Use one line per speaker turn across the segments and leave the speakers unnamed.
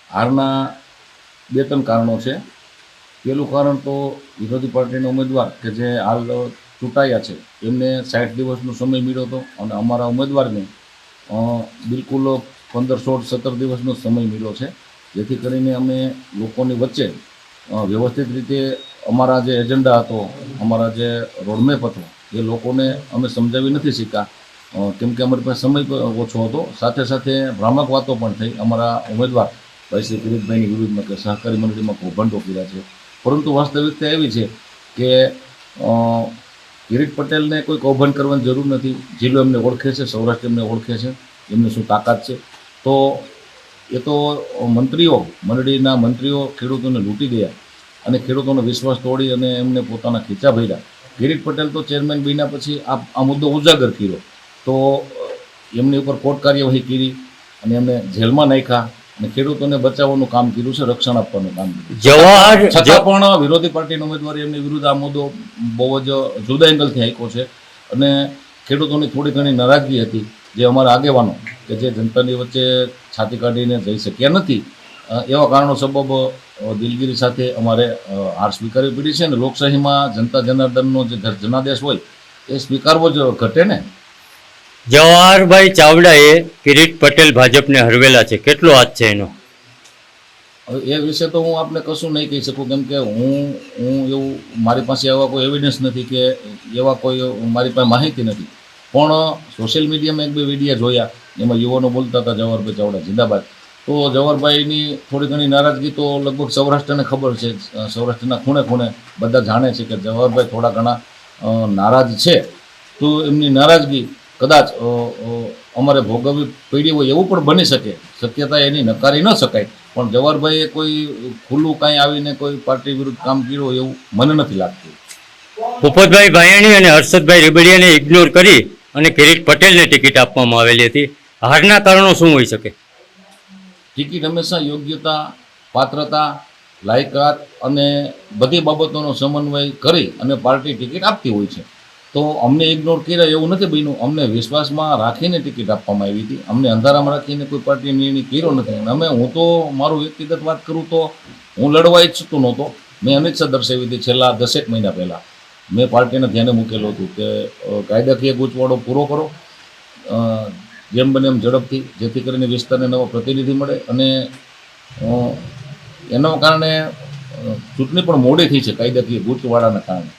હારના બે ત્રણ કારણો છે. પહેલું કારણ તો વિરોધી પાર્ટીના ઉમેદવાર કે જે હાલ ચૂંટાયા છે એમને 60 દિવસનો સમય મળ્યો હતો અને અમારા ઉમેદવારને બિલકુલ 15, 16, 17 દિવસનો સમય મળ્યો છે, જેથી કરીને અમે લોકોની વચ્ચે વ્યવસ્થિત રીતે અમારા જે એજન્ડા હતો, અમારા જે રોડમેપ હતો એ લોકોને અમે સમજાવી નથી શક્યા, કેમ કે અમારી પાસે સમય ઓછો હતો. સાથે સાથે ભ્રામક વાતો પણ થઈ અમારા ઉમેદવાર ભાઈ શ્રી કિરીટભાઈની વિરુદ્ધમાં કે સહકારી મંડળીમાં કૌભાંડો કર્યા છે. પરંતુ વાસ્તવિકતા એવી છે કે કિરીટ પટેલને કોઈ કૌભાંડ કરવાની જરૂર નથી. જિલ્લો એમને ઓળખે છે, સૌરાષ્ટ્ર એમને ઓળખે છે, એમને શું તાકાત છે. તો એ તો મંડળીના મંત્રીઓ ખેડૂતોને લૂંટી ગયા અને ખેડૂતોનો વિશ્વાસ તોડી અને એમને પોતાના ખીચા ભર્યા. કિરીટ પટેલ તો ચેરમેન બન્યા પછી આ મુદ્દો ઉજાગર કર્યો, તો એમની ઉપર કોર્ટ કાર્યવાહી કરી અને એમને જેલમાં નાખ્યા અને ખેડૂતોને બચાવવાનું કામ કર્યું છે, રક્ષણ આપવાનું કામ કર્યું. છતાં પણ વિરોધી પાર્ટીના ઉમેદવારે એમની વિરુદ્ધ આ મુદ્દો બહુ જ જુદા એંગલથી આંક્યો છે અને ખેડૂતોની થોડી ઘણી નારાજગી હતી, જે અમારા આગેવાનો કે જે જનતાની વચ્ચે છાતી કાઢીને જઈ શક્યા નથી, એવા કારણો સબબ દિલગીરી સાથે અમારે હાર સ્વીકારવી પડી છે. અને લોકશાહીમાં જનતા જનાર્દનનો જે જનાદેશ હોય એ સ્વીકારવો જ ઘટે ને.
જવાહરભાઈ ચાવડાએ કિરીટ પટેલ ભાજપને હરવેલા છે, કેટલો હાથ છે એનો?
એ વિશે તો હું આપને કશું નહીં કહી શકું, કેમ કે હું એવું મારી પાસે એવા કોઈ એવિડન્સ નથી કે એવા કોઈ મારી પાસે માહિતી નથી. પણ સોશિયલ મીડિયામાં એક બે વિડીયો જોયા, એમાં યુવાનો બોલતા હતા જવાહરભાઈ ચાવડા જિંદાબાદ. તો જવાહરભાઈની થોડી ઘણી નારાજગી તો લગભગ સૌરાષ્ટ્રને ખબર છે, સૌરાષ્ટ્રના ખૂણે ખૂણે બધા જાણે છે કે જવાહરભાઈ થોડા ઘણા નારાજ છે. તો એમની નારાજગી કદાચ અમારે ભોગવવી પડી હોય એવું પણ બની શકે, શક્યતા એની નકારી ન શકાય. પણ જવાહરભાઈએ કોઈ ખુલ્લું કાંઈ આવીને કોઈ પાર્ટી વિરુદ્ધ કામ કર્યું એવું મને નથી લાગતું.
ભૂપતભાઈ ભાયાણી અને હર્ષદભાઈ રીબડિયાને ઇગ્નોર કરી અને કિરીટ પટેલને ટિકિટ આપવામાં આવેલી હતી. હારના કારણો શું હોઈ શકે?
ટિકિટ હંમેશા યોગ્યતા, પાત્રતા, લાયકાત અને બધી બાબતોનો સમન્વય કરી અને પાર્ટી ટિકિટ આપતી હોય છે. તો અમને ઇગ્નોર કર્યા એવું નથી બન્યું. અમને વિશ્વાસમાં રાખીને ટિકિટ આપવામાં આવી હતી. અમને અંધારામાં રાખીને કોઈ પાર્ટીએ નિર્ણય કર્યો નથી. અને હું તો મારું વ્યક્તિગત વાત કરું તો હું લડવા ઈચ્છતો નહોતો. મેં અનિચ્છા દર્શાવી હતી છેલ્લા 10 મહિના પહેલાં. મેં પાર્ટીને ધ્યાને મૂકેલું હતું કે કાયદાકીય ગૂંચવાડો પૂરો કરો, જેમ બને એમ ઝડપથી, જેથી કરીને વિસ્તારને નવો પ્રતિનિધિ મળે. અને એના કારણે ચૂંટણી પણ મોડી થઈ છે કાયદાકીય ગૂંચવાડાના કારણે.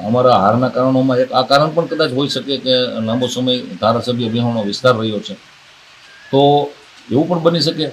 અમારા હારના કારણોમાં એક આ કારણ પણ કદાચ હોઈ શકે કે લાંબો સમય ધારાસભ્ય વિહોણો વિસ્તાર રહ્યો છે, તો એવું પણ બની શકે.